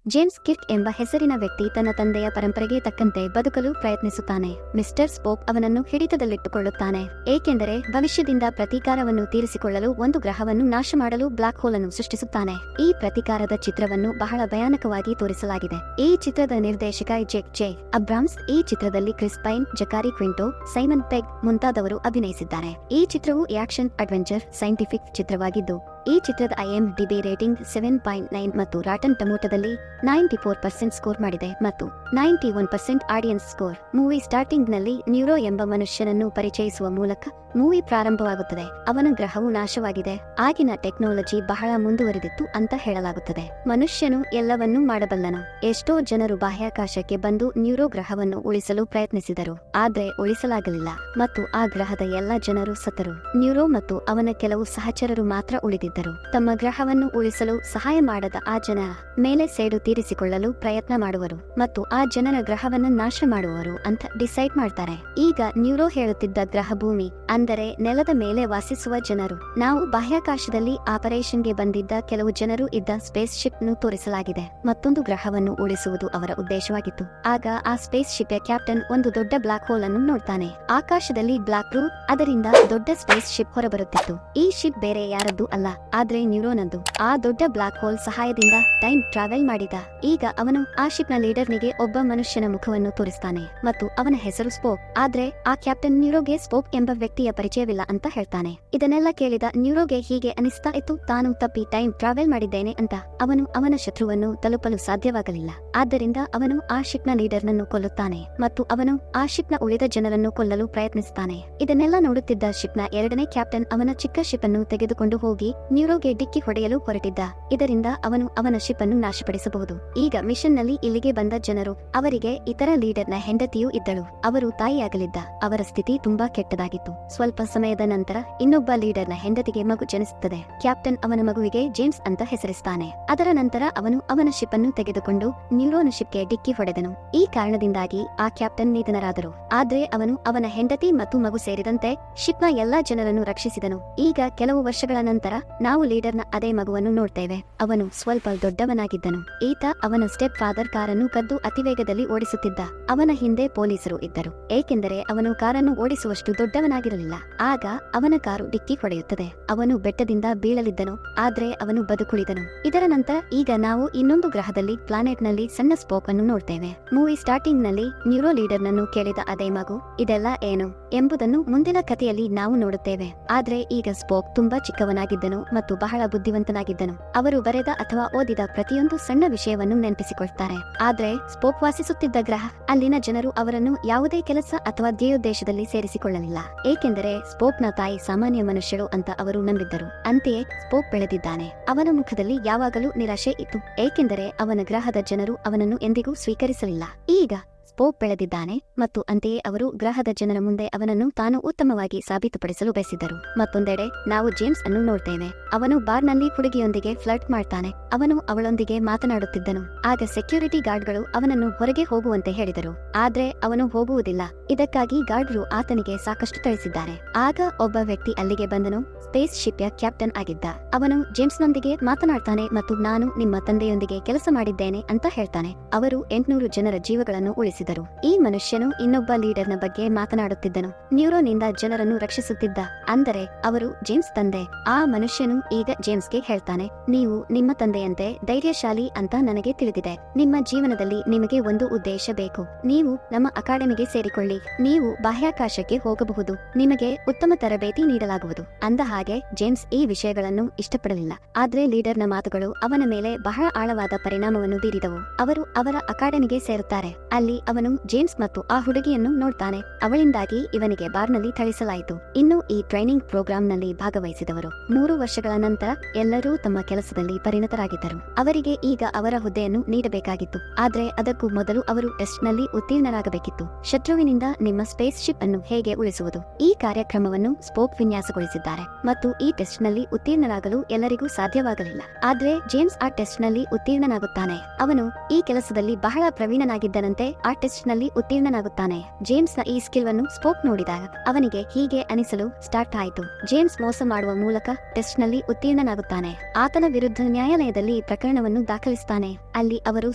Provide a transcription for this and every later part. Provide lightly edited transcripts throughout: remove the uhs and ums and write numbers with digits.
James ಕಿರ್ಕ್ ಎಂಬ ಹೆಸರಿನ ವ್ಯಕ್ತಿ ತನ್ನ ತಂದೆಯ ಪರಂಪರೆಗೆ ತಕ್ಕಂತೆ ಬದುಕಲು ಪ್ರಯತ್ನಿಸುತ್ತಾನೆ. ಮಿಸ್ಟರ್ ಸ್ಪೋಕ್ ಅವನನ್ನು ಹಿಡಿತದಲ್ಲಿಟ್ಟುಕೊಳ್ಳುತ್ತಾನೆ, ಏಕೆಂದರೆ ಭವಿಷ್ಯದಿಂದ ಪ್ರತೀಕಾರವನ್ನು ತೀರಿಸಿಕೊಳ್ಳಲು ಒಂದು ಗ್ರಹವನ್ನು ನಾಶ ಮಾಡಲು ಬ್ಲಾಕ್ ಹೋಲ್ ಅನ್ನು ಸೃಷ್ಟಿಸುತ್ತಾನೆ. ಈ ಪ್ರತೀಕಾರದ ಚಿತ್ರವನ್ನು ಬಹಳ ಭಯಾನಕವಾಗಿ ತೋರಿಸಲಾಗಿದೆ. ಈ ಚಿತ್ರದ ನಿರ್ದೇಶಕ ಜೆ ಅಬ್ರಾಮ್ಸ್. ಈ ಚಿತ್ರದಲ್ಲಿ Chris pine, Zachary ಕ್ವಿಂಟೋ, Simon peg ಮುಂತಾದವರು ಅಭಿನಯಿಸಿದ್ದಾರೆ. ಈ ಚಿತ್ರವು ಆಕ್ಷನ್ ಅಡ್ವೆಂಚರ್ ಸೈಂಟಿಫಿಕ್ ಚಿತ್ರವಾಗಿದ್ದು, ಈ ಚಿತ್ರದ IMDb ರೇಟಿಂಗ್ 7.9 ಮತ್ತು ರಾಟನ್ ಟೊಮೊಟೊದಲ್ಲಿ 94% ಸ್ಕೋರ್ ಮಾಡಿದೆ ಮತ್ತು 91% ಆಡಿಯನ್ಸ್ ಸ್ಕೋರ್. ಮೂವಿ ಸ್ಟಾರ್ಟಿಂಗ್ ನಲ್ಲಿ ನ್ಯೂರೋ ಎಂಬ ಮನುಷ್ಯನನ್ನು ಪರಿಚಯಿಸುವ ಮೂಲಕ ಮೂವಿ ಪ್ರಾರಂಭವಾಗುತ್ತದೆ. ಅವನ ಗ್ರಹವು ನಾಶವಾಗಿದೆ, ಆಗಿನ ಟೆಕ್ನಾಲಜಿ ಬಹಳ ಮುಂದುವರಿದಿತ್ತು ಅಂತ ಹೇಳಲಾಗುತ್ತದೆ. ಮನುಷ್ಯನು ಎಲ್ಲವನ್ನೂ ಮಾಡಬಲ್ಲನು. ಎಷ್ಟೋ ಜನರು ಬಾಹ್ಯಾಕಾಶಕ್ಕೆ ಬಂದು ನ್ಯೂರೋ ಗ್ರಹವನ್ನು ಉಳಿಸಲು ಪ್ರಯತ್ನಿಸಿದರು, ಆದ್ರೆ ಉಳಿಸಲಾಗಲಿಲ್ಲ ಮತ್ತು ಆ ಗ್ರಹದ ಎಲ್ಲ ಜನರು ಸತ್ತರು. ನ್ಯೂರೋ ಮತ್ತು ಅವನ ಕೆಲವು ಸಹಚರರು ಮಾತ್ರ ಉಳಿದಿದ್ದರು. ತಮ್ಮ ಗ್ರಹವನ್ನು ಉಳಿಸಲು ಸಹಾಯ ಮಾಡದ ಆ ಜನರ ಮೇಲೆ ಸೇಡು ತೀರಿಸಿಕೊಳ್ಳಲು ಪ್ರಯತ್ನ ಮಾಡುವರು ಮತ್ತು ಆ ಜನರ ಗ್ರಹವನ್ನು ನಾಶ ಮಾಡುವರು ಅಂತ ಡಿಸೈಡ್ ಮಾಡ್ತಾರೆ. ಈಗ ನ್ಯೂರೋ ಹೇಳುತ್ತಿದ್ದ ಗ್ರಹ ಭೂಮಿ, ಅಂದರೆ ನೆಲದ ಮೇಲೆ ವಾಸಿಸುವ ಜನರು. ನಾವು ಬಾಹ್ಯಾಕಾಶದಲ್ಲಿ ಆಪರೇಷನ್ಗೆ ಬಂದಿದ್ದ ಕೆಲವು ಜನರು ಇದ್ದ ಸ್ಪೇಸ್ ಶಿಪ್ ನು ತೋರಿಸಲಾಗಿದೆ. ಮತ್ತೊಂದು ಗ್ರಹವನ್ನು ಉಳಿಸುವುದು ಅವರ ಉದ್ದೇಶವಾಗಿತ್ತು. ಆಗ ಆ ಸ್ಪೇಸ್ ಶಿಪ್ ಕ್ಯಾಪ್ಟನ್ ಒಂದು ದೊಡ್ಡ ಬ್ಲಾಕ್ ಹೋಲ್ ಅನ್ನು ನೋಡ್ತಾನೆ. ಆಕಾಶದಲ್ಲಿ ಬ್ಲಾಕ್ ರೂಟ್, ಅದರಿಂದ ದೊಡ್ಡ ಸ್ಪೇಸ್ ಶಿಪ್ ಹೊರಬರುತ್ತಿತ್ತು. ಈ ಶಿಪ್ ಬೇರೆ ಯಾರದ್ದು ಅಲ್ಲ, ಆದ್ರೆ ನ್ಯೂರೋನದ್ದು. ಆ ದೊಡ್ಡ ಬ್ಲಾಕ್ ಹೋಲ್ ಸಹಾಯದಿಂದ ಟೈಮ್ ಟ್ರಾವೆಲ್ ಮಾಡಿದ. ಈಗ ಅವನು ಆ ಶಿಪ್ ನ ಲೀಡರ್ನಿಗೆ ಒಬ್ಬ ಮನುಷ್ಯನ ಮುಖವನ್ನು ತೋರಿಸ್ತಾನೆ ಮತ್ತು ಅವನ ಹೆಸರು ಸ್ಪೋಕ್. ಆದ್ರೆ ಆ ಕ್ಯಾಪ್ಟನ್ ನ್ಯೂರೋಗೆ ಸ್ಪೋಕ್ ಎಂಬ ವ್ಯಕ್ತಿಯ ಪರಿಚಯವಿಲ್ಲ ಅಂತ ಹೇಳ್ತಾನೆ. ಇದನ್ನೆಲ್ಲ ಕೇಳಿದ ನ್ಯೂರೋಗೆ ಹೀಗೆ ಅನಿಸ್ತಾ ಇತ್ತು, ತಾನು ತಪ್ಪಿ ಟೈಮ್ ಟ್ರಾವೆಲ್ ಮಾಡಿದ್ದೇನೆ ಅಂತ. ಅವನು ಅವನ ಶತ್ರುವನ್ನು ತಲುಪಲು ಸಾಧ್ಯವಾಗಲಿಲ್ಲ, ಆದ್ದರಿಂದ ಅವನು ಆ ಶಿಪ್ ನ ಲೀಡರ್ ನನ್ನು ಕೊಲ್ಲುತ್ತಾನೆ ಮತ್ತು ಅವನು ಆ ಶಿಪ್ ನ ಉಳಿದ ಜನರನ್ನು ಕೊಲ್ಲಲು ಪ್ರಯತ್ನಿಸುತ್ತಾನೆ. ಇದನ್ನೆಲ್ಲ ನೋಡುತ್ತಿದ್ದ ಶಿಪ್ ನ ಎರಡನೇ ಕ್ಯಾಪ್ಟನ್ ಅವನ ಚಿಕ್ಕ ಶಿಪ್ ಅನ್ನು ತೆಗೆದುಕೊಂಡು ಹೋಗಿ ನ್ಯೂರೋಗೆ ಡಿಕ್ಕಿ ಹೊಡೆಯಲು ಹೊರಟಿದ್ದ. ಇದರಿಂದ ಅವನು ಅವನ ಶಿಪ್ ಅನ್ನು ನಾಶಪಡಿಸಬಹುದು. ಈಗ ಮಿಷನ್ ನಲ್ಲಿ ಇಲ್ಲಿಗೆ ಬಂದ ಜನರು, ಅವರಿಗೆ ಇತರ ಲೀಡರ್ ನ ಹೆಂಡತಿಯೂ ಇದ್ದಳು. ಅವರು ತಾಯಿಯಾಗಲಿದ್ದ. ಅವರ ಸ್ಥಿತಿ ತುಂಬಾ ಕೆಟ್ಟದಾಗಿತ್ತು. ಸ್ವಲ್ಪ ಸಮಯದ ನಂತರ ಇನ್ನೊಬ್ಬ ಲೀಡರ್ ನ ಹೆಂಡತಿಗೆ ಮಗು ಜನಿಸುತ್ತದೆ. ಕ್ಯಾಪ್ಟನ್ ಅವನ ಮಗುವಿಗೆ ಜೇಮ್ಸ್ ಅಂತ ಹೆಸರಿಸ್ತಾನೆ. ಅದರ ನಂತರ ಅವನು ಅವನ ಶಿಪ್ ಅನ್ನು ತೆಗೆದುಕೊಂಡು ನ್ಯೂರೋನ ಶಿಪ್ಗೆ ಡಿಕ್ಕಿ ಹೊಡೆದನು. ಈ ಕಾರಣದಿಂದಾಗಿ ಆ ಕ್ಯಾಪ್ಟನ್ ನಿಧನರಾದರು. ಆದ್ರೆ ಅವನು ಅವನ ಹೆಂಡತಿ ಮತ್ತು ಮಗು ಸೇರಿದಂತೆ ಶಿಪ್ ನ ಎಲ್ಲಾ ಜನರನ್ನು ರಕ್ಷಿಸಿದನು. ಈಗ ಕೆಲವು ವರ್ಷಗಳ ನಂತರ ನಾವು ಲೀಡರ್ ನ ಅದೇ ಮಗುವನ್ನು ನೋಡ್ತೇವೆ. ಅವನು ಸ್ವಲ್ಪ ದೊಡ್ಡವನಾಗಿದ್ದನು. ಈತ ಅವನ ಸ್ಟೆಪ್ ಫಾದರ್ ಕಾರನ್ನು ಕದ್ದು ಅತಿವೇಗದಲ್ಲಿ ಓಡಿಸುತ್ತಿದ್ದ. ಅವನ ಹಿಂದೆ ಪೊಲೀಸರು ಇದ್ದರು, ಏಕೆಂದರೆ ಅವನು ಕಾರನ್ನು ಓಡಿಸುವಷ್ಟು ದೊಡ್ಡವನಾಗಿರಲಿಲ್ಲ. ಆಗ ಅವನ ಕಾರು ಡಿಕ್ಕಿ ಹೊಡೆಯುತ್ತದೆ. ಅವನು ಬೆಟ್ಟದಿಂದ ಬೀಳಲಿದ್ದನು, ಆದ್ರೆ ಅವನು ಬದುಕುಳಿದನು. ಇದರ ನಂತರ ಈಗ ನಾವು ಇನ್ನೊಂದು ಗ್ರಹದಲ್ಲಿ ಪ್ಲಾನೆಟ್ ನಲ್ಲಿ ಸಣ್ಣ ಸ್ಪೋಕ್ ಅನ್ನು ನೋಡ್ತೇವೆ. ಮೂವಿ ಸ್ಟಾರ್ಟಿಂಗ್ ನಲ್ಲಿ ನ್ಯೂರೋ ಲೀಡರ್ ನನ್ನು ಕೇಳಿದ ಅದೇ ಮಗು, ಇದೆಲ್ಲ ಏನು ಎಂಬುದನ್ನು ಮುಂದಿನ ಕಥೆಯಲ್ಲಿ ನಾವು ನೋಡುತ್ತೇವೆ. ಆದ್ರೆ ಈಗ ಸ್ಪೋಕ್ ತುಂಬಾ ಚಿಕ್ಕವನಾಗಿದ್ದನು ಮತ್ತು ಬಹಳ ಬುದ್ಧಿವಂತನಾಗಿದ್ದನು. ಅವರು ಬರೆದ ಅಥವಾ ಓದಿದ ಪ್ರತಿಯೊಂದು ಸಣ್ಣ ವಿಷಯವನ್ನು ನೆನಪಿಸಿಕೊಳ್ತಾರೆ. ಆದ್ರೆ ಸ್ಪೋಕ್ ವಾಸಿಸುತ್ತಿದ್ದ ಗ್ರಹ, ಅಲ್ಲಿನ ಜನರು ಅವರನ್ನು ಯಾವುದೇ ಕೆಲಸ ಅಥವಾ ಧ್ಯೇಯೋದ್ದೇಶದಲ್ಲಿ ಸೇರಿಸಿಕೊಳ್ಳಲಿಲ್ಲ, ಏಕೆಂದರೆ ಸ್ಪೋಕ್ ನ ತಾಯಿ ಸಾಮಾನ್ಯ ಮನುಷ್ಯರು ಅಂತ ಅವರು ನಂಬಿದ್ದರು. ಅಂತೆಯೇ ಸ್ಪೋಕ್ ಬೆಳೆದಿದ್ದಾನೆ. ಅವನ ಮುಖದಲ್ಲಿ ಯಾವಾಗಲೂ ನಿರಾಶೆ ಇತ್ತು, ಏಕೆಂದರೆ ಅವನ ಗ್ರಹದ ಜನರು ಅವನನ್ನು ಎಂದಿಗೂ ಸ್ವೀಕರಿಸಲಿಲ್ಲ. ಈಗ ಸ್ಪೋಕ್ ಬೆಳೆದಿದ್ದಾನೆ ಮತ್ತು ಅಂತೆಯೇ ಅವರು ಗ್ರಹದ ಜನರ ಮುಂದೆ ಅವನನ್ನು ತಾನು ಉತ್ತಮವಾಗಿ ಸಾಬೀತುಪಡಿಸಲು ಬಯಸಿದ್ದರು. ಮತ್ತೊಂದೆಡೆ ನಾವು ಜೇಮ್ಸ್ ಅನ್ನು ನೋಡ್ತೇವೆ. ಅವನು ಬಾರ್ನಲ್ಲಿ ಹುಡುಗಿಯೊಂದಿಗೆ ಫ್ಲರ್ಟ್ ಮಾಡ್ತಾನೆ. ಅವನು ಅವಳೊಂದಿಗೆ ಮಾತನಾಡುತ್ತಿದ್ದನು. ಆಗ ಸೆಕ್ಯೂರಿಟಿ ಗಾರ್ಡ್ಗಳು ಅವನನ್ನು ಹೊರಗೆ ಹೋಗುವಂತೆ ಹೇಳಿದರು, ಆದ್ರೆ ಅವನು ಹೋಗುವುದಿಲ್ಲ. ಇದಕ್ಕಾಗಿ ಗಾರ್ಡ್ರು ಆತನಿಗೆ ಸಾಕಷ್ಟು ತಿಳಿಸಿದ್ದಾರೆ. ಆಗ ಒಬ್ಬ ವ್ಯಕ್ತಿ ಅಲ್ಲಿಗೆ ಬಂದನು. ಸ್ಪೇಸ್ ಶಿಪ್ ಯ ಕ್ಯಾಪ್ಟನ್ ಆಗಿದ್ದ. ಅವನು ಜೇಮ್ಸ್ ನೊಂದಿಗೆ ಮಾತನಾಡ್ತಾನೆ ಮತ್ತು ನಾನು ನಿಮ್ಮ ತಂದೆಯೊಂದಿಗೆ ಕೆಲಸ ಮಾಡಿದ್ದೇನೆ ಅಂತ ಹೇಳ್ತಾನೆ. ಅವರು 800 ಜನರ ಜೀವಗಳನ್ನು ಉಳಿಸಿದರು. ಈ ಮನುಷ್ಯನು ಇನ್ನೊಬ್ಬ ಲೀಡರ್ ನ ಬಗ್ಗೆ ಮಾತನಾಡುತ್ತಿದ್ದನು. ನ್ಯೂರೋನಿಂದ ಜನರನ್ನು ರಕ್ಷಿಸುತ್ತಿದ್ದ, ಅಂದರೆ ಅವರು ಜೇಮ್ಸ್ ತಂದೆ. ಆ ಮನುಷ್ಯನು ಈಗ ಜೇಮ್ಸ್ಗೆ ಹೇಳ್ತಾನೆ, ನೀವು ನಿಮ್ಮ ತಂದೆಯಂತೆ ಧೈರ್ಯಶಾಲಿ ಅಂತ ನನಗೆ ತಿಳಿದಿದೆ. ನಿಮ್ಮ ಜೀವನದಲ್ಲಿ ನಿಮಗೆ ಒಂದು ಉದ್ದೇಶ ಬೇಕು. ನೀವು ನಮ್ಮ ಅಕಾಡೆಮಿಗೆ ಸೇರಿಕೊಳ್ಳಿ. ನೀವು ಬಾಹ್ಯಾಕಾಶಕ್ಕೆ ಹೋಗಬಹುದು. ನಿಮಗೆ ಉತ್ತಮ ತರಬೇತಿ ನೀಡಲಾಗುವುದು. ಅಂದ ಹಾಗೆ ಜೇಮ್ಸ್ ಈ ವಿಷಯಗಳನ್ನು ಇಷ್ಟಪಡಲಿಲ್ಲ. ಆದ್ರೆ ಲೀಡರ್ ನ ಮಾತುಗಳು ಅವನ ಮೇಲೆ ಬಹಳ ಆಳವಾದ ಪರಿಣಾಮವನ್ನು ಬೀರಿದವು. ಅವರು ಅವರ ಅಕಾಡೆಮಿಗೆ ಸೇರುತ್ತಾರೆ. ಅಲ್ಲಿ ಅವನು ಜೇಮ್ಸ್ ಮತ್ತು ಆ ಹುಡುಗಿಯನ್ನು ನೋಡ್ತಾನೆ. ಅವಳಿಂದಾಗಿ ಇವನಿಗೆ ಬಾರ್ನಲ್ಲಿ ಥಳಿಸಲಾಯಿತು. ಇನ್ನು ಈ ಟ್ರೈನಿಂಗ್ ಪ್ರೋಗ್ರಾಂ ನಲ್ಲಿ ಭಾಗವಹಿಸಿದವರು 3 ವರ್ಷಗಳ ನಂತರ ಎಲ್ಲರೂ ತಮ್ಮ ಕೆಲಸದಲ್ಲಿ ಪರಿಣತರಾಗಿದ್ದರು. ಅವರಿಗೆ ಈಗ ಅವರ ಹುದ್ದೆಯನ್ನು ನೀಡಬೇಕಾಗಿತ್ತು, ಆದ್ರೆ ಅದಕ್ಕೂ ಮೊದಲು ಅವರು ಟೆಸ್ಟ್ ನಲ್ಲಿ ಉತ್ತೀರ್ಣರಾಗಬೇಕಿತ್ತು. ಶತ್ರುವಿನಿಂದ ನಿಮ್ಮ ಸ್ಪೇಸ್ ಶಿಪ್ ಅನ್ನು ಹೇಗೆ ಉಳಿಸುವುದು? ಈ ಕಾರ್ಯಕ್ರಮವನ್ನು ಸ್ಪೋಕ್ ವಿನ್ಯಾಸಗೊಳಿಸಿದ್ದಾರೆ ಮತ್ತು ಈ ಟೆಸ್ಟ್ ನಲ್ಲಿ ಉತ್ತೀರ್ಣರಾಗಲು ಎಲ್ಲರಿಗೂ ಸಾಧ್ಯವಾಗಲಿಲ್ಲ. ಆದ್ರೆ ಜೇಮ್ಸ್ ಆ ಟೆಸ್ಟ್ ನಲ್ಲಿ ಉತ್ತೀರ್ಣನಾಗುತ್ತಾನೆ. ಅವನು ಈ ಕೆಲಸದಲ್ಲಿ ಬಹಳ ಪ್ರವೀಣನಾಗಿದ್ದನಂತೆ ಆ ಟೆಸ್ಟ್ ನಲ್ಲಿ ಉತ್ತೀರ್ಣನಾಗುತ್ತಾನೆ. ಜೇಮ್ಸ್ ನ ಈ ಸ್ಕಿಲ್ ವನ್ನು ಸ್ಪೋಕ್ ನೋಡಿದಾಗ ಅವನಿಗೆ ಹೀಗೆ ಅನಿಸಲು ಸ್ಟಾರ್ಟ್ ಆಯಿತು, ಜೇಮ್ಸ್ ಮೋಸ ಮಾಡುವ ಮೂಲಕ ಟೆಸ್ಟ್ ನಲ್ಲಿ ಉತ್ತೀರ್ಣನಾಗುತ್ತಾನೆ. ಆತನ ವಿರುದ್ಧ ನ್ಯಾಯಾಲಯದಲ್ಲಿ ಪ್ರಕರಣವನ್ನು ದಾಖಲಿಸುತ್ತಾನೆ. ಅಲ್ಲಿ ಅವರು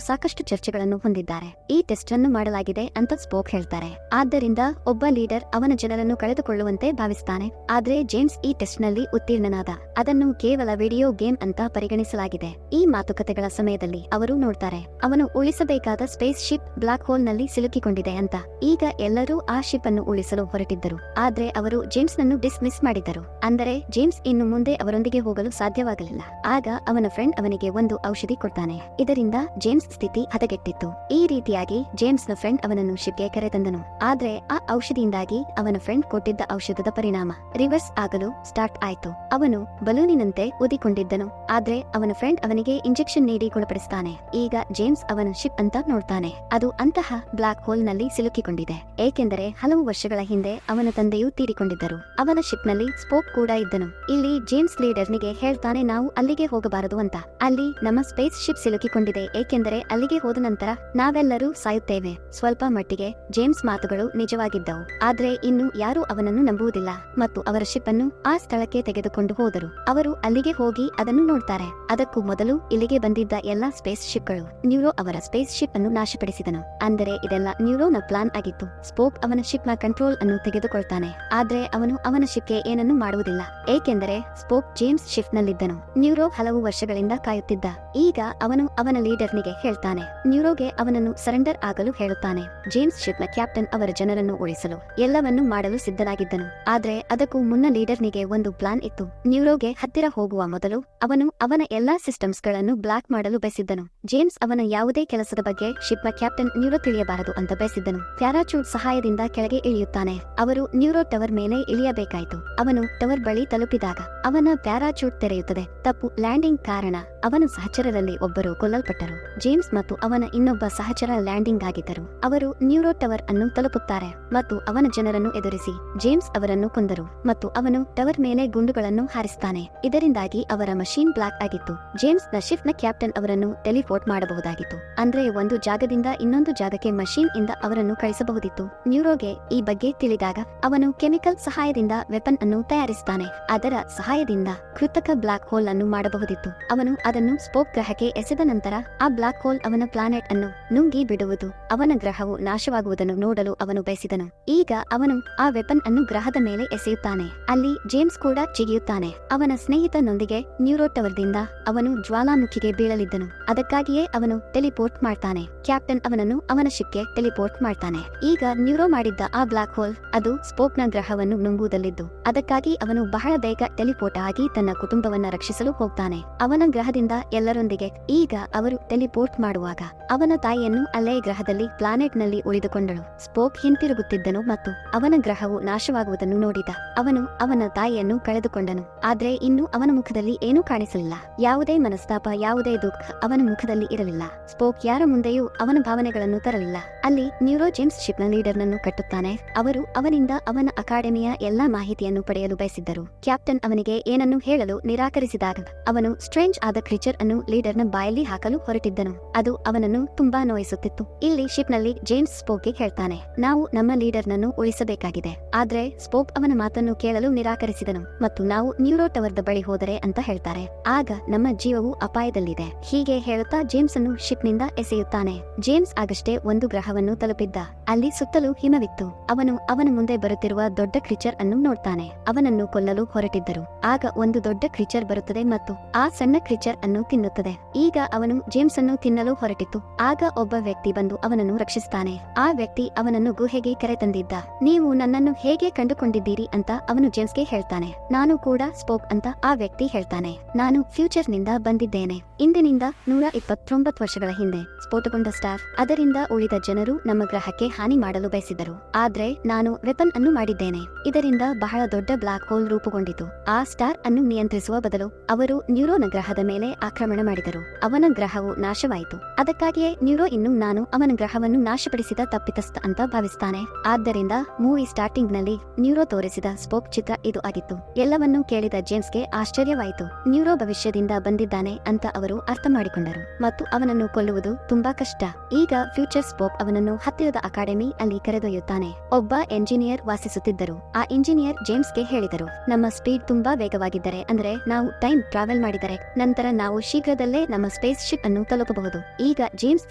ಸಾಕಷ್ಟು ಚರ್ಚೆಗಳನ್ನು ಹೊಂದಿದ್ದಾರೆ. ಈ ಟೆಸ್ಟ್ ಅನ್ನು ಮಾಡಲಾಗಿದೆ ಅಂತ ಸ್ಪೋಕ್ ಹೇಳ್ತಾರೆ. ಆದ್ದರಿಂದ ಒಬ್ಬ ಲೀಡರ್ ಅವನ ಜನರನ್ನು ಕಳೆದುಕೊಳ್ಳುವಂತೆ ಭಾವಿಸ್ತಾನೆ. ಆದ್ರೆ ಜೇಮ್ಸ್ ಈ ಟೆಸ್ಟ್ ನಲ್ಲಿ ಉತ್ತೀರ್ಣನಾದ. ಅದನ್ನು ಕೇವಲ ವಿಡಿಯೋ ಗೇಮ್ ಅಂತ ಪರಿಗಣಿಸಲಾಗಿದೆ. ಈ ಮಾತುಕತೆಗಳ ಸಮಯದಲ್ಲಿ ಅವರು ನೋಡ್ತಾರೆ ಅವನು ಉಳಿಸಬೇಕಾದ ಸ್ಪೇಸ್ ಶಿಪ್ ಬ್ಲಾಕ್ ಹೋಲ್ ನಲ್ಲಿ ಸಿಲುಕಿಕೊಂಡಿದೆ ಅಂತ. ಈಗ ಎಲ್ಲರೂ ಆ ಶಿಪ್ ಅನ್ನು ಉಳಿಸಲು ಹೊರಟಿದ್ದರು. ಆದ್ರೆ ಅವರು ಜೇಮ್ಸ್ ನನ್ನು ಡಿಸ್ಮಿಸ್ ಮಾಡಿದ್ದರು. ಅಂದರೆ ಜೇಮ್ಸ್ ಇನ್ನು ಮುಂದೆ ಅವರೊಂದಿಗೆ ಹೋಗಲು ಸಾಧ್ಯವಾಗಲಿಲ್ಲ. ಆಗ ಅವನ ಫ್ರೆಂಡ್ ಅವನಿಗೆ ಒಂದು ಔಷಧಿ ಕೊಡ್ತಾನೆ. ಇದರಿಂದ ಜೇಮ್ಸ್ ಸ್ಥಿತಿ ಹದಗೆಟ್ಟಿತ್ತು. ಈ ರೀತಿಯಾಗಿ ಜೇಮ್ಸ್ ನ ಫ್ರೆಂಡ್ ಅವನನ್ನು ಶಿಪ್ಗೆ ಕರೆತಂದನು. ಆದ್ರೆ ಆ ಔಷಧಿಯಿಂದಾಗಿ ಅವನ ಫ್ರೆಂಡ್ ಕೊಟ್ಟಿದ್ದ ಔಷಧದ ಪರಿಣಾಮ ರಿವರ್ಸ್ ಆಗಲು ಸ್ಟಾರ್ಟ್ ಆಯ್ತು. ಅವನು ಬಲೂನಿನಂತೆ ಊದಿಕೊಂಡಿದ್ದನು. ಆದ್ರೆ ಅವನ ಫ್ರೆಂಡ್ ಅವನಿಗೆ ಇಂಜೆಕ್ಷನ್ ನೀಡಿ ಗುಣಪಡಿಸ್ತಾನೆ. ಈಗ ಜೇಮ್ಸ್ ಅವನ ಶಿಪ್ ಅಂತ ನೋಡ್ತಾನೆ. ಅದು ಅಂತಹ ಬ್ಲಾಕ್ ಹೋಲ್ ನಲ್ಲಿ ಸಿಲುಕಿಕೊಂಡಿದೆ. ಏಕೆಂದರೆ ಹಲವು ವರ್ಷಗಳ ಹಿಂದೆ ಅವನ ತಂದೆಯು ತೀರಿಕೊಂಡಿದ್ದರು. ಅವನ ಶಿಪ್ ನಲ್ಲಿ ಸ್ಪೋಕ್ ಕೂಡ ಇದ್ದನು. ಇಲ್ಲಿ ಜೇಮ್ಸ್ ಲೀಡರ್ನಿಗೆ ಹೇಳ್ತಾನೆ ನಾವು ಅಲ್ಲಿಗೆ ಹೋಗಬಾರದು ಅಂತ. ಅಲ್ಲಿ ನಮ್ಮ ಸ್ಪೇಸ್ ಶಿಪ್ ಸಿಲುಕಿಕೊಂಡಿದೆ. ಏಕೆಂದರೆ ಅಲ್ಲಿಗೆ ಹೋದ ನಂತರ ನಾವೆಲ್ಲರೂ ಸಾಯುತ್ತೇವೆ. ಸ್ವಲ್ಪ ಮಟ್ಟಿಗೆ ಜೇಮ್ಸ್ ಮಾತುಗಳು ನಿಜವಾಗಿದ್ದವು. ಆದ್ರೆ ಇನ್ನು ಯಾರೂ ಅವನನ್ನು ನಂಬುವುದಿಲ್ಲ ಮತ್ತು ಅವರ ಶಿಪ್ ಅನ್ನು ಆ ಸ್ಥಳಕ್ಕೆ ತೆಗೆದುಕೊಂಡು ಹೋದರು. ಅವರು ಅಲ್ಲಿಗೆ ಹೋಗಿ ಅದನ್ನು ನೋಡ್ತಾರೆ. ಅದಕ್ಕೂ ಮೊದಲು ಇಲ್ಲಿಗೆ ಬಂದಿದ್ದ ಎಲ್ಲಾ ಸ್ಪೇಸ್ ಶಿಪ್ಗಳು ನ್ಯೂರೋ ಅವರ ಸ್ಪೇಸ್ ಶಿಪ್ ಅನ್ನು ನಾಶಪಡಿಸಿದನು. ಅಂದರೆ ಇದೆಲ್ಲ ನ್ಯೂರೋನ ಪ್ಲಾನ್ ಆಗಿತ್ತು. ಸ್ಪೋಕ್ ಅವನ ಶಿಪ್ ನ ಕಂಟ್ರೋಲ್ ಅನ್ನು ತೆಗೆದುಕೊಳ್ತಾನೆ. ಆದ್ರೆ ಅವನು ಅವನ ಶಿಪ್ಗೆ ಏನನ್ನು ಮಾಡುವುದಿಲ್ಲ. ಏಕೆಂದರೆ ಸ್ಪೋಕ್ ಜೇಮ್ಸ್ ಶಿಪ್ ನಲ್ಲಿದ್ದನು. ನ್ಯೂರೋ ಹಲವು ವರ್ಷಗಳಿಂದ ಕಾಯುತ್ತಿದ್ದ. ಈಗ ಅವನು ಅವನ ಲೀಡರ್ನಿಗೆ ಹೇಳ್ತಾನೆ. ನ್ಯೂರೋಗೆ ಅವನನ್ನು ಸರೆಂಡರ್ ಆಗಲು ಹೇಳುತ್ತಾನೆ. ಜೇಮ್ಸ್ ಶಿಪ್ ನ ಕ್ಯಾಪ್ಟನ್ ಅವರ ಜನರನ್ನು ಉಳಿಸಲು ಎಲ್ಲವನ್ನೂ ಮಾಡಲು ಸಿದ್ಧನಾಗಿದ್ದನು. ಆದ್ರೆ ಅದಕ್ಕೂ ಮುನ್ನ ಲೀಡರ್ನಿಗೆ ಒಂದು ಪ್ಲಾನ್ ಇತ್ತು. ನ್ಯೂರೋಗೆ ಹತ್ತಿರ ಹೋಗುವ ಮೊದಲು ಅವನು ಅವನ ಎಲ್ಲಾ ಸಿಸ್ಟಮ್ಸ್ ಗಳನ್ನು ಬ್ಲಾಕ್ ಮಾಡಲು ಬಯಸಿದ್ದನು. ಜೇಮ್ಸ್ ಅವನ ಯಾವುದೇ ಕೆಲಸದ ಬಗ್ಗೆ ಶಿಪ್ ನ ಕ್ಯಾಪ್ಟನ್ ನ್ಯೂರೋ ತಿಳಿಯಬಾರದು ಅಂತ ಬಯಸಿದ್ದನು. ಪ್ಯಾರಾಚೂಟ್ ಸಹಾಯದಿಂದ ಕೆಳಗೆ ಇಳಿಯುತ್ತಾನೆ. ಅವರು ನ್ಯೂರೋ ಟವರ್ ಮೇಲೆ ಇಳಿಯಬೇಕಾಯಿತು. ಅವನು ಟವರ್ ಬಳಿ ತಲುಪಿದಾಗ ಅವನ ಪ್ಯಾರಾಚೂಟ್ ತೆರೆಯುತ್ತದೆ. ತಪ್ಪು ಲ್ಯಾಂಡಿಂಗ್ ಕಾರಣ ಅವನ ಸಹಚರರಲ್ಲಿ ಒಬ್ಬರು ಕೊಲ್ಲಲ್ಪಟ್ಟರು. ಜೇಮ್ಸ್ ಮತ್ತು ಅವನ ಇನ್ನೊಬ್ಬ ಸಹಚರ ಲ್ಯಾಂಡಿಂಗ್ ಆಗಿದ್ದರು. ಅವರು ನ್ಯೂರೋ ಟವರ್ ಅನ್ನು ತಲುಪುತ್ತಾರೆ ಮತ್ತು ಅವನ ಜನರನ್ನು ಎದುರಿಸಿ ಜೇಮ್ಸ್ ಅವರನ್ನು ಕೊಂದರು ಮತ್ತು ಅವನು ಟವರ್ ಮೇಲೆ ಗುಂಡುಗಳನ್ನು ಹಾರಿಸ್ತಾನೆ. ಇದರಿಂದಾಗಿ ಅವರ ಮಷೀನ್ ಬ್ಲಾಕ್ ಆಗಿತ್ತು. ಜೇಮ್ಸ್ ನ ಶಿಪ್ ನ ಕ್ಯಾಪ್ಟನ್ ಅವರನ್ನು ಟೆಲಿಪೋರ್ಟ್ ಮಾಡಬಹುದಾಗಿತ್ತು. ಅಂದ್ರೆ ಒಂದು ಜಾಗದಿಂದ ಇನ್ನೊಂದು ಜಾಗಕ್ಕೆ ಮಷೀನ್ ಇಂದ ಅವರನ್ನು ಕಳಿಸಬಹುದಿತ್ತು. ನ್ಯೂರೋಗೆ ಈ ಬಗ್ಗೆ ತಿಳಿದಾಗ ಅವನು ಕೆಮಿಕಲ್ ಸಹಾಯದಿಂದ ವೆಪನ್ ಅನ್ನು ತಯಾರಿಸುತ್ತಾನೆ. ಅದರ ಸಹಾಯದಿಂದ ಕೃತಕ ಬ್ಲಾಕ್ ಹೋಲ್ ಅನ್ನು ಮಾಡಬಹುದಿತ್ತು. ಅವನು ಅದನ್ನು ಸ್ಪೋಕ್ ಗ್ರಹಕ್ಕೆ ಎಸೆದ ನಂತರ ಆ ಬ್ಲಾಕ್ ಹೋಲ್ ಅವನ ಪ್ಲಾನೆಟ್ ಅನ್ನು ನುಂಗಿ ಬಿಡುವುದು. ಅವನ ಗ್ರಹವು ನಾಶವಾಗುವುದನ್ನು ನೋಡಲು ಅವನು ಬಯಸಿದನು. ಈಗ ಅವನು ಆ ವೆಪನ್ ಅನ್ನು ಗ್ರಹದ ಮೇಲೆ ಎಸೆಯುತ್ತಾನೆ. ಅಲ್ಲಿ ಜೇಮ್ಸ್ ಕೂಡ ಜಿಗಿಯುತ್ತಾನೆ. ಅವನ ಸ್ನೇಹಿತನೊಂದಿಗೆ ನ್ಯೂರೋ ಟವರ್ ದಿಂದ ಅವನು ಜ್ವಾಲಾಮುಖಿಗೆ ಬೀಳಲಿದ್ದನು. ಅದಕ್ಕಾಗಿಯೇ ಅವನು ಟೆಲಿಪೋರ್ಟ್ ಮಾಡ್ತಾನೆ. ಕ್ಯಾಪ್ಟನ್ ಅವನನ್ನು ಅವನ ಶಿಪ್ಗೆ ಟೆಲಿಪೋರ್ಟ್ ಮಾಡ್ತಾನೆ. ಈಗ ನ್ಯೂರೋ ಮಾಡಿದ್ದ ಆ ಬ್ಲಾಕ್ ಹೋಲ್ ಅದು ಸ್ಪೋಕ್ ನ ಗ್ರಹವನ್ನು ನುಂಗುವುದಲ್ಲಿದ್ದು ಅದಕ್ಕಾಗಿ ಅವನು ಬಹಳ ಬೇಗ ಟೆಲಿಪೋರ್ಟ್ ಆಗಿ ತನ್ನ ಕುಟುಂಬವನ್ನ ರಕ್ಷಿಸಲು ಹೋಗ್ತಾನೆ. ಅವನ ಗ್ರಹದಿಂದ ಎಲ್ಲರೊಂದಿಗೆ ಈಗ ಅವರು ಟೆಲಿಪೋರ್ಟ್ ಮಾಡುವಾಗ ಅವನ ತಾಯಿಯನ್ನು ಅಲ್ಲೇ ಗ್ರಹದಲ್ಲಿ ಪ್ಲಾನೆಟ್ ನಲ್ಲಿ ಉಳಿದುಕೊಂಡಳು. ಸ್ಪೋಕ್ ಹಿಂತಿರುಗುತ್ತಿದ್ದನು ಮತ್ತು ಅವನ ಗ್ರಹವು ನಾಶವಾಗುವುದನ್ನು ನೋಡಿದ. ಅವನು ಅವನ ತಾಯಿಯನ್ನು ಕಳೆದುಕೊಂಡನು. ಆದ್ರೆ ಇನ್ನು ಅವನ ಮುಖದಲ್ಲಿ ಏನೂ ಕಾಣಿಸಲಿಲ್ಲ. ಯಾವುದೇ ಮನಸ್ತಾಪ, ಯಾವುದೇ ದುಃಖ ಅವನ ಮುಖದಲ್ಲಿ ಇರಲಿಲ್ಲ. ಸ್ಪೋಕ್ ಯಾರ ಮುಂದೆಯೂ ಅವನ ಭಾವನೆಗಳನ್ನು ತರಲಿಲ್ಲ. ಅಲ್ಲಿ ನ್ಯೂರೋ ಜೇಮ್ಸ್ ಶಿಪ್ ನ ಲೀಡರ್ ನನ್ನು ಕಟ್ಟುತ್ತಾನೆ. ಅವರು ಅವನಿಂದ ಅವನ ಅಕಾಡೆಮಿಯ ಎಲ್ಲಾ ಮಾಹಿತಿಯನ್ನು ಪಡೆಯಲು ಬಯಸಿದ್ದರು. ಕ್ಯಾಪ್ಟನ್ ಅವನಿಗೆ ಏನನ್ನು ಹೇಳಲು ನಿರಾಕರಿಸಿದಾಗ ಅವನು ಸ್ಟ್ರೇಂಜ್ ಆದ ಕ್ರೀಚರ್ ಅನ್ನು ಲೀಡರ್ನ ಬಾಯಲ್ಲಿ ಹಾಕಲು ಹೊರಟಿದ್ದನು. ಅದು ಅವನನ್ನು ತುಂಬಾ ನೋಯಿಸುತ್ತಿತ್ತು. ಇಲ್ಲಿ ಶಿಪ್ ನಲ್ಲಿ ಜೇಮ್ಸ್ ಸ್ಪೋಕ್ಗೆ ಹೇಳ್ತಾನೆ, ನಾವು ನಮ್ಮ ಲೀಡರ್ ನನ್ನು ಉಳಿಸಬೇಕಾಗಿದೆ. ಆದ್ರೆ ಸ್ಪೋಕ್ ಅವನ ಮಾತನ್ನು ಕೇಳಲು ನಿರಾಕರಿಸಿದನು ಮತ್ತು ನಾವು ನ್ಯೂರೋ ಟವರ್ ದ ಬಳಿ ಹೋದರೆ ಅಂತ ಹೇಳ್ತಾರೆ. ಆಗ ನಮ್ಮ ಜೀವವು ಅಪಾಯದಲ್ಲಿದೆ. ಹೀಗೆ ಹೇಳುತ್ತಾ ಜೇಮ್ಸ್ ಅನ್ನು ಶಿಪ್ ನಿಂದ ಎಸೆಯುತ್ತಾನೆ. ಜೇಮ್ಸ್ ಆಗಷ್ಟೇ ಒಂದು ಗ್ರಹವನ್ನು ತಲುಪಿದ್ದ. ಅಲ್ಲಿ ಸುತ್ತಲೂ ಹಿಮವಿತ್ತು. ಅವನು ಅವನ ಮುಂದೆ ಬರುತ್ತಿರುವ ದೊಡ್ಡ ಕ್ರೀಚರ್ ಅನ್ನು ನೋಡ್ತಾನೆ. ಅವನನ್ನು ಕೊಲ್ಲಲು ಹೊರಟಿದ್ದರು. ಆಗ ಒಂದು ದೊಡ್ಡ ಕ್ರೀಚರ್ ಬರುತ್ತದೆ ಮತ್ತು ಆ ಸಣ್ಣ ಕ್ರೀಚರ್ ಅನ್ನು ತಿನ್ನುತ್ತದೆ. ಈಗ ಅವನು ಜೇಮ್ಸ್ ಅನ್ನು ತಿನ್ನಲು ಹೊರಟಿತ್ತು. ಆಗ ಒಬ್ಬ ವ್ಯಕ್ತಿ ಬಂದು ಅವನನ್ನು ರಕ್ಷಿಸುತ್ತಾನೆ. ಆ ವ್ಯಕ್ತಿ ಅವನನ್ನು ಗುಹೆಗೆ ಕರೆತಂದಿದ್ದ. ನೀವು ನನ್ನನ್ನು ಹೇಗೆ ಕಂಡುಕೊಂಡಿದ್ದೀರಿ ಅಂತ ಅವನು ಜೇಮ್ಸ್ಗೆ ಹೇಳ್ತಾನೆ. ನಾನು ಕೂಡ ಸ್ಪೋಕ್ ಅಂತ ಆ ವ್ಯಕ್ತಿ ಹೇಳ್ತಾನೆ. ನಾನು ಫ್ಯೂಚರ್ ನಿಂದ ಬಂದಿದ್ದೇನೆ. ಇಂದಿನಿಂದ 129 ವರ್ಷಗಳ ಹಿಂದೆ ಸ್ಫೋಟಗೊಂಡ ಸ್ಟಾರ್, ಅದರಿಂದ ಉಳಿದ ಜನರು ನಮ್ಮ ಗ್ರಹಕ್ಕೆ ಹಾನಿ ಮಾಡಲು ಬಯಸಿದರು. ಆದ್ರೆ ನಾನು ವೆಪನ್ ಅನ್ನು ಮಾಡಿದ್ದೇನೆ. ಇದರಿಂದ ಬಹಳ ದೊಡ್ಡ ಬ್ಲಾಕ್ ಹೋಲ್ ರೂಪುಗೊಂಡಿತು. ಆ ಸ್ಟಾರ್ ಅನ್ನು ನಿಯಂತ್ರಿಸುವ ಬದಲು ಅವರು ನ್ಯೂರೋನ ಗ್ರಹದ ಮೇಲೆ ಆಕ್ರಮಣ ಮಾಡಿದರು. ಅವನ ಗ್ರಹವು ನಾಶವಾಯಿತು. ಅದಕ್ಕಾಗಿಯೇ ನ್ಯೂರೋ ಇನ್ನು ನಾನು ಅವನ ಗ್ರಹವನ್ನು ನಾಶಪಡಿಸಿದ ತಪ್ಪಿತಸ್ಥ ಅಂತ ಭಾವಿಸ್ತಾನೆ. ಆದ್ದರಿಂದ ಮೂವಿ ಸ್ಟಾರ್ಟಿಂಗ್ ನಲ್ಲಿ ನ್ಯೂರೋ ತೋರಿಸಿದ ಸ್ಪೋಕ್ ಚಿತ್ರ ಇದು ಆಗಿತ್ತು. ಎಲ್ಲವನ್ನೂ ಕೇಳಿದ ಜೇಮ್ಸ್ಗೆ ಆಶ್ಚರ್ಯವಾಯಿತು. ನ್ಯೂರೋ ಭವಿಷ್ಯದಿಂದ ಬಂದಿದ್ದಾನೆ ಅಂತ ಅವರು ಅರ್ಥ ಮಾಡಿಕೊಂಡರು ಮತ್ತು ಅವನನ್ನು ಕೊಲ್ಲುವುದು ತುಂಬಾ ಕಷ್ಟ. ಈಗ ಫ್ಯೂಚರ್ ಸ್ಪೋಕ್ ಅವನನ್ನು ಹತ್ತಿರದ ಅಕಾಡೆಮಿ ಅಲ್ಲಿ ಕರೆದೊಯ್ಯುತ್ತಾನೆ. ಒಬ್ಬ ಎಂಜಿನಿಯರ್ ವಾಸಿಸುತ್ತಿದ್ದರು. ಆ ಇಂಜಿನಿಯರ್ ಜೇಮ್ಸ್ಗೆ ಹೇಳಿದರು, ನಮ್ಮ ಸ್ಪೀಡ್ ತುಂಬಾ ವೇಗವಾಗಿದ್ದರೆ, ಅಂದ್ರೆ ನಾವು ಟೈಮ್ ಟ್ರಾವೆಲ್ ಮಾಡಿದರೆ ನಂತರ ನಾವು ಶೀಘ್ರದಲ್ಲೇ ನಮ್ಮ ಸ್ಪೇಸ್ ಶಿಪ್ ಅನ್ನು ತಲುಪಬಹುದು. ಈಗ ಜೇಮ್ಸ್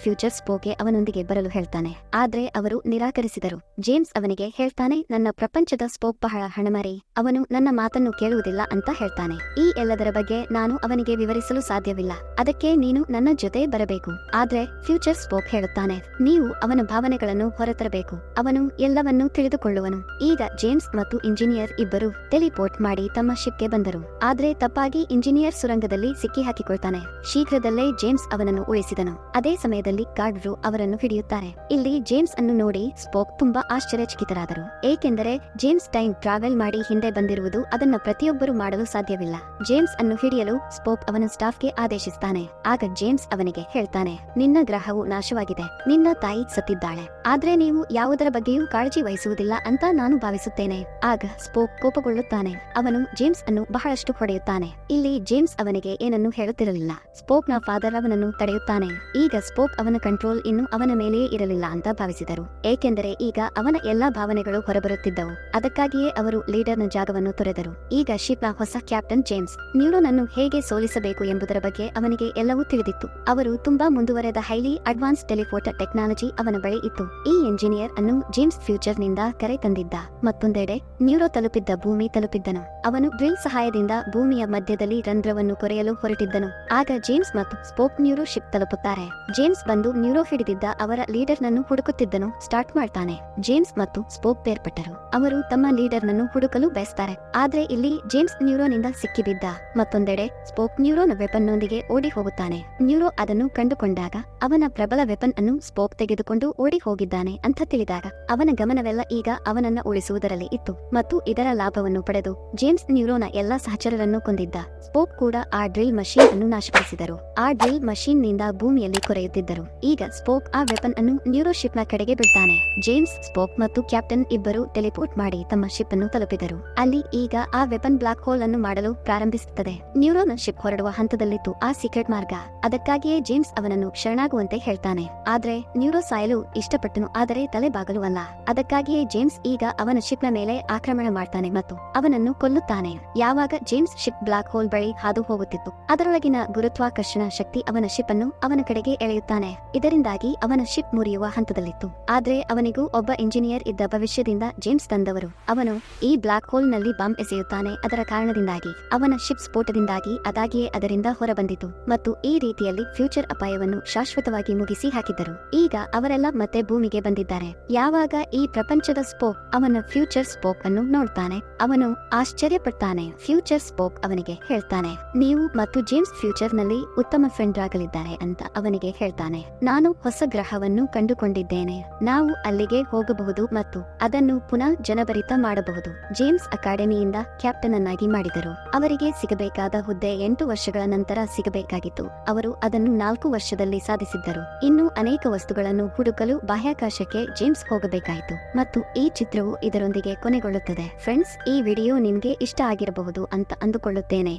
ಫ್ಯೂಚರ್ ಸ್ಪೋಕ್ಗೆ ಅವನೊಂದಿಗೆ ಬರಲು ಹೇಳ್ತಾನೆ. ಆದ್ರೆ ಅವರು ನಿರಾಕರಿಸಿದರು. ಜೇಮ್ಸ್ ಅವನಿಗೆ ಹೇಳ್ತಾನೆ, ನನ್ನ ಪ್ರಪಂಚದ ಸ್ಪೋಕ್ ಬಹಳ ಹಣಮರಿ, ಅವನು ನನ್ನ ಮಾತನ್ನು ಕೇಳುವುದಿಲ್ಲ ಅಂತ ಹೇಳ್ತಾನೆ. ಈ ಎಲ್ಲದರ ಬಗ್ಗೆ ನಾನು ಅವನಿಗೆ ವಿವರಿಸಲು ಸಾಧ್ಯವಿಲ್ಲ, ಅದಕ್ಕೆ ನೀನು ನನ್ನ ಜೊತೆ ಬರಬೇಕು. ಆದ್ರೆ ಫ್ಯೂಚರ್ ಸ್ಪೋಕ್ ಹೇಳುತ್ತಾನೆ, ನೀವು ಅವನ ಭಾವನೆಗಳನ್ನು ಹೊರತರಬೇಕು, ಅವನು ಎಲ್ಲವನ್ನೂ ತಿಳಿದುಕೊಳ್ಳುವನು. ಈಗ ಜೇಮ್ಸ್ ಮತ್ತು ಇಂಜಿನಿಯರ್ ಇಬ್ಬರು ಟೆಲಿಪೋರ್ಟ್ ಮಾಡಿ ತಮ್ಮ ಶಿಪ್ಗೆ ಬಂದರು. ಆದ್ರೆ ತಪ್ಪಾಗಿ ಇಂಜಿನಿಯರ್ ಸುರಂಗದಲ್ಲಿ ಸಿಕ್ಕಿ ಹಾಕಿಕೊಳ್ತಾನೆ. ಶೀಘ್ರದಲ್ಲೇ ಜೇಮ್ಸ್ ಅವನನ್ನು ಉಳಿಸಿದನು. ಅದೇ ಸಮಯದಲ್ಲಿ ಗಾರ್ಡ್ರು ಅವರನ್ನು ಹಿಡಿಯುತ್ತಾರೆ. ಇಲ್ಲಿ ಜೇಮ್ಸ್ ಅನ್ನು ನೋಡಿ ಸ್ಪೋಕ್ ತುಂಬಾ ಆಶ್ಚರ್ಯಚಕಿತರಾದರು, ಏಕೆಂದರೆ ಜೇಮ್ಸ್ ಟೈಮ್ ಟ್ರಾವೆಲ್ ಮಾಡಿ ಹಿಂದೆ ಬಂದಿರುವುದು ಅದನ್ನ ಪ್ರತಿಯೊಬ್ಬರು ಮಾಡಲು ಸಾಧ್ಯವಿಲ್ಲ. ಜೇಮ್ಸ್ ಅನ್ನು ಹಿಡಿಯಲು ಸ್ಪೋಕ್ ಅವನ ಸ್ಟಾಫ್ಗೆ ಆದೇಶಿಸ್ತಾನೆ. ಆಗ ಜೇಮ್ಸ್ ಅವನಿಗೆ ಹೇಳ್ತಾನೆ, ನಿನ್ನ ಗ್ರಹವು ನಾಶವಾಗಿದೆ, ನಿನ್ನ ತಾಯಿ ಸತ್ತಿದ್ದಾಳೆ, ಆದ್ರೆ ನೀವು ಯಾವುದರ ಬಗ್ಗೆಯೂ ಕಾಳಜಿ ವಹಿಸುವುದಿಲ್ಲ ಅಂತ ನಾನು ಭಾವಿಸುತ್ತೇನೆ. ಆಗ ಸ್ಪೋಕ್ ಕೋಪಗೊಳ್ಳುತ್ತಾನೆ. ಅವನು ಜೇಮ್ಸ್ ಅನ್ನು ಬಹಳಷ್ಟು ಹೊಡೆಯುತ್ತಾನೆ. ಇಲ್ಲಿ ಜೇಮ್ಸ್ ಅವನಿಗೆ ಏನನ್ನು ಹೇಳುತ್ತಿರಲಿಲ್ಲ. ಸ್ಪೋಕ್ ನ ಫಾದರ್ ಅವನನ್ನು ತಡೆಯುತ್ತಾನೆ. ಈಗ ಸ್ಪೋಕ್ ಅವನ ಕಂಟ್ರೋಲ್ ಇನ್ನು ಅವನ ಮೇಲೆಯೇ ಇರಲಿಲ್ಲ ಅಂತ ಭಾವಿಸಿದರು, ಏಕೆಂದರೆ ಈಗ ಅವನ ಎಲ್ಲಾ ಭಾವನೆಗಳು ಹೊರಬರುತ್ತಿದ್ದವು. ಅದಕ್ಕಾಗಿಯೇ ಅವರು ಲೀಡರ್ನ ಜಾಗವನ್ನು ತೊರೆದರು. ಈಗ ಶಿಪ್ನ ಹೊಸ ಕ್ಯಾಪ್ಟನ್ ಜೇಮ್ಸ್ ನ್ಯೂರೋನ್ ಅನ್ನು ಹೇಗೆ ಸೋಲಿಸಬೇಕು ಎಂಬುದರ ಬಗ್ಗೆ ಅವನಿಗೆ ಎಲ್ಲವೂ ತಿಳಿದಿತ್ತು. ಅವರು ತುಂಬಾ ಮುಂದುವರೆದ ಹೈಲಿ ಅಡ್ವಾನ್ಸ್ ಟೆಲಿಫೋರ್ಟ್ ಟೆಕ್ನಾಲಜಿ ಅವನ ಬಳಿ ಇತ್ತು. ಈ ಎಂಜಿನಿಯರ್ ಅನ್ನು ಜೇಮ್ಸ್ ಫ್ಯೂಚರ್ ನಿಂದ ಕರೆ ತಂದಿದ್ದ. ಮತ್ತೊಂದೆಡೆ ನ್ಯೂರೋ ತಲುಪಿದ್ದ ಭೂಮಿ ತಲುಪಿದ್ದನು. ಅವನು ಡ್ರಿಲ್ ಸಹಾಯದಿಂದ ಭೂಮಿಯ ಮಧ್ಯದಲ್ಲಿ ರಂಧ್ರವನ್ನು ಕೊರೆಯಲು ಹೊರಟಿದ್ದನು. ಆಗ ಜೇಮ್ಸ್ ಮತ್ತು ಸ್ಪೋಕ್ ನ್ಯೂರೋ ಶಿಪ್ ತಲುಪುತ್ತಾರೆ. ಜೇಮ್ಸ್ ಬಂದು ನ್ಯೂರೋ ಹಿಡಿದಿದ್ದ ಅವರ ಲೀಡರ್ ನನ್ನು ಹುಡುಕುತ್ತಿದ್ದನು ಸ್ಟಾರ್ಟ್ ಮಾಡ್ತಾನೆ. ಜೇಮ್ಸ್ ಮತ್ತು ಸ್ಪೋಕ್ ಬೇರ್ಪಟ್ಟರು. ಅವರು ತಮ್ಮ ಲೀಡರ್ ನನ್ನು ಹುಡುಕಲು ಬಯಸ್ತಾರೆ. ಆದ್ರೆ ಇಲ್ಲಿ ಜೇಮ್ಸ್ ನ್ಯೂರೋನಿಂದ ಸಿಕ್ಕಿಬಿದ್ದ. ಮತ್ತೊಂದೆಡೆ ಸ್ಪೋಕ್ ನ್ಯೂರೋನ ವೆಪನ್ ನೊಂದಿಗೆ ಓಡಿ ಹೋಗುತ್ತಾನೆ. ನ್ಯೂರೋ ಅದನ್ನು ಕಂಡುಕೊಂಡಾಗ ಅವನ ಪ್ರಬಲ ವೆಪನ್ ಅನ್ನು ಸ್ಪೋಕ್ ತೆಗೆದುಕೊಂಡು ಓಡಿ ಹೋಗಿದ್ದಾನೆ ಅಂತ ತಿಳಿದಾಗ ಅವನ ಗಮನವೆಲ್ಲ ಈಗ ಅವನನ್ನ ಉಳಿಸುವುದರಲ್ಲಿ ಇತ್ತು ಮತ್ತು ಇದರ ಲಾಭವನ್ನು ಪಡೆದು ಜೇಮ್ಸ್ ನ್ಯೂರೋನ ಎಲ್ಲಾ ಸಹಚರರನ್ನು ಕೊಂದಿದ್ದ. ಸ್ಪೋಕ್ ಕೂಡ ಆ ಡ್ರಿಲ್ ಮಷೀನ್ ಅನ್ನು ನಾಶಪಡಿಸಿದರು. ಆ ಡ್ರಿಲ್ ಮಷೀನ್ ನಿಂದ ಭೂಮಿಯಲ್ಲಿ ಕೊರೆಯುತ್ತಿದ್ದರು. ಈಗ ಸ್ಪೋಕ್ ಆ ವೆಪನ್ ಅನ್ನು ನ್ಯೂರೋ ಶಿಪ್ ನ ಕಡೆಗೆ ಬಿಡ್ತಾನೆ. ಜೇಮ್ಸ್, ಸ್ಪೋಕ್ ಮತ್ತು ಕ್ಯಾಪ್ಟನ್ ಇಬ್ಬರು ಟೆಲಿಪೋರ್ಟ್ ಮಾಡಿ ತಮ್ಮ ಶಿಪ್ ಅನ್ನು ತಲುಪಿದರು. ಅಲ್ಲಿ ಈಗ ಆ ವೆಪನ್ ಬ್ಲಾಕ್ ಹೋಲ್ ಅನ್ನು ಮಾಡಲು ಪ್ರಾರಂಭಿಸುತ್ತದೆ. ನ್ಯೂರೋನ ಶಿಪ್ ಹೊರಡುವ ಹಂತದಲ್ಲಿತ್ತು ಆ ಸೀಕ್ರೆಟ್ ಮಾರ್ಗ. ಅದಕ್ಕಾಗಿಯೇ ಜೇಮ್ಸ್ ಅವನನ್ನು ಶರಣಾಗುವಂತೆ ಹೇಳ್ತಾನೆ. ಆದ್ರೆ ನ್ಯೂರೋ ಸಾಯಲು ಇಷ್ಟಪಟ್ಟನು, ಆದರೆ ತಲೆಬಾಗಲು ಅಲ್ಲ. ಅದಕ್ಕಾಗಿಯೇ ಜೇಮ್ಸ್ ಈಗ ಅವನ ಶಿಪ್ ನ ಮೇಲೆ ಆಕ್ರಮಣ ಮಾಡ್ತಾನೆ ಮತ್ತು ಅವನನ್ನು ಕೊಲ್ಲುತ್ತಾನೆ. ಯಾವಾಗ ಜೇಮ್ಸ್ ಶಿಪ್ ಬ್ಲಾಕ್ ಹೋಲ್ ಬಳಿ ಹಾದು ಹೋಗುತ್ತಿತ್ತು, ಅದರೊಳಗಿನ ಗುರುತ್ವಾಕರ್ಷಣ ಶಕ್ತಿ ಅವನ ಶಿಪ್ ಅನ್ನು ಅವನ ಕಡೆಗೆ ಎಳೆಯುತ್ತಾನೆ. ಇದರಿಂದಾಗಿ ಅವನ ಶಿಪ್ ಮುರಿಯುವ ಹಂತದಲ್ಲಿತ್ತು. ಆದ್ರೆ ಅವನಿಗೂ ಒಬ್ಬ ಇಂಜಿನಿಯರ್ ಇದ್ದ. ಭವಿಷ್ಯದಿಂದ ಜೇಮ್ಸ್ ತಂದವರು. ಅವನು ಈ ಬ್ಲಾಕ್ ಹೋಲ್ ನಲ್ಲಿ ಬಾಂಬ್ ಎಸೆಯುತ್ತಾನೆ. ಅದರ ಕಾರಣದಿಂದಾಗಿ ಅವನ ಶಿಪ್ ಸ್ಫೋಟದಿಂದಾಗಿ ಅದಾಗಿಯೇ ಅದರಿಂದ ಹೊರಬಂದಿತು ಮತ್ತು ಈ ರೀತಿಯಲ್ಲಿ ಫ್ಯೂಚರ್ ಅಪಾಯವನ್ನು ಶಾಶ್ವತವಾಗಿ ಮುಗಿಸಿ ಹಾಕಿದ್ದರು. ಈಗ ಅವರೆಲ್ಲ ಮತ್ತೆ ಭೂಮಿಗೆ ಬಂದಿದ್ದಾರೆ. ಯಾವಾಗ ಈ ಪ್ರಪಂಚದ ಸ್ಪೋಕ್ ಅವನ ಫ್ಯೂಚರ್ ಸ್ಪೋಕ್ ಅನ್ನು ನೋಡ್ತಾನೆ, ಅವನು ಆಶ್ಚರ್ಯಪಡ್ತಾನೆ. ಫ್ಯೂಚರ್ ಸ್ಪೋಕ್ ಅವನಿಗೆ ಹೇಳ್ತಾನೆ, ನೀವು ಮತ್ತು ಜೇಮ್ಸ್ ಫ್ಯೂಚರ್ ನಲ್ಲಿ ಉತ್ತಮ ಫ್ರೆಂಡ್ ಆಗಲಿದ್ದಾರೆ ಅಂತ ಅವನಿಗೆ ಹೇಳ್ತಾನೆ. ನಾನು ಹೊಸ ಗ್ರಹವನ್ನು ಕಂಡುಕೊಂಡಿದ್ದೇನೆ, ನಾವು ಅಲ್ಲಿಗೆ ಹೋಗಬಹುದು ಮತ್ತು ಅದನ್ನು ಪುನಃ ಜನಭರಿತ ಮಾಡಬಹುದು. ಜೇಮ್ಸ್ ಅಕಾಡೆಮಿಯಿಂದ ಕ್ಯಾಪ್ಟನ್ ಅನ್ನಾಗಿ ಮಾಡಿದರು. ಅವರಿಗೆ ಸಿಗಬೇಕಾದ ಹುದ್ದೆ 8 ವರ್ಷಗಳ ನಂತರ ಸಿಗಬೇಕಾಗಿತ್ತು. ಅವರು ಅದನ್ನು 4 ವರ್ಷದಲ್ಲಿ ಸಾಧಿಸಿದ್ದರು. ಇನ್ನು ಅನೇಕ ವಸ್ತುಗಳನ್ನು ಹುಡುಕಲು ಬಾಹ್ಯಾಕಾಶಕ್ಕೆ ಜೇಮ್ಸ್ ಹೋಗಬೇಕಾಯಿತು ಮತ್ತು ಈ ಚಿತ್ರವು ಇದರೊಂದಿಗೆ ಕೊನೆಗೊಳ್ಳುತ್ತದೆ. ಫ್ರೆಂಡ್ಸ್, ಈ ವಿಡಿಯೋ ನಿಮ್ಗೆ ಇಷ್ಟ ಆಗಿರಬಹುದು ಅಂತ ಅಂದುಕೊಳ್ಳುತ್ತೇನೆ.